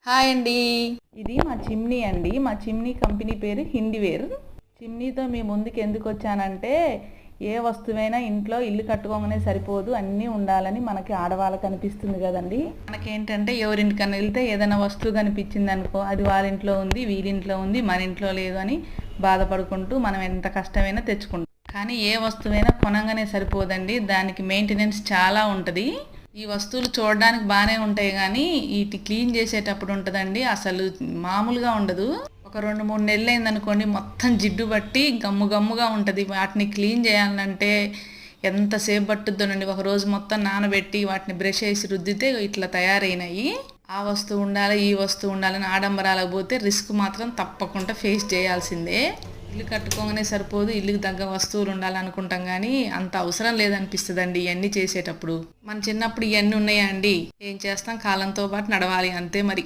Hi అండి. ఇది మా చిమ్నీ అండి. మా చిమ్నీ కంపెనీ పేరు హిందీవేర్. చిమ్నీతో మీ ముందుకు ఎందుకు వచ్చానంటే, ఏ వస్తువైనా ఇంట్లో ఇల్లు కట్టుకోగానే సరిపోదు, అన్నీ ఉండాలని మనకి ఆడవాళ్ళకి అనిపిస్తుంది కదండి. మనకేంటంటే ఎవరింటికన్నా వెళ్తే ఏదైనా వస్తువు కనిపించింది అనుకో, అది వాళ్ళ ఇంట్లో ఉంది, వీళ్ళింట్లో ఉంది, మన ఇంట్లో లేదు అని బాధపడుకుంటూ మనం ఎంత కష్టమైనా తెచ్చుకుంటాం. కానీ ఏ వస్తువైనా కొనంగానే సరిపోదండి, దానికి మెయింటెనెన్స్ చాలా ఉంటుంది. ఈ వస్తువులు చూడడానికి బాగానే ఉంటాయి కానీ వీటి క్లీన్ చేసేటప్పుడు ఉంటుందండి, అసలు మామూలుగా ఉండదు. ఒక 2-3 నెలలు అయిందనుకోండి, మొత్తం జిడ్డు బట్టి గమ్ముగా ఉంటుంది. వాటిని క్లీన్ చేయాలంటే ఎంతసేపు పట్టుద్దోనండి. ఒక రోజు మొత్తం నానబెట్టి వాటిని బ్రష్ వేసి రుద్దితే ఇట్లా తయారైనాయి. ఆ వస్తువు ఉండాలి, ఈ వస్తువు ఉండాలని ఆడంబరాలకు పోతే రిస్క్ మాత్రం తప్పకుండా ఫేస్ చేయాల్సిందే. ఇల్లు కట్టుకోగానే సరిపోదు, ఇల్లుకి తగ్గ వస్తువులు ఉండాలనుకుంటాం కానీ అంత అవసరం లేదనిపిస్తుందండి ఇవన్నీ చేసేటప్పుడు. మన చిన్నప్పుడు ఇవన్నీ ఉన్నాయా అండి? ఏం చేస్తాం, కాలంతో పాటు నడవాలి అంతే మరి.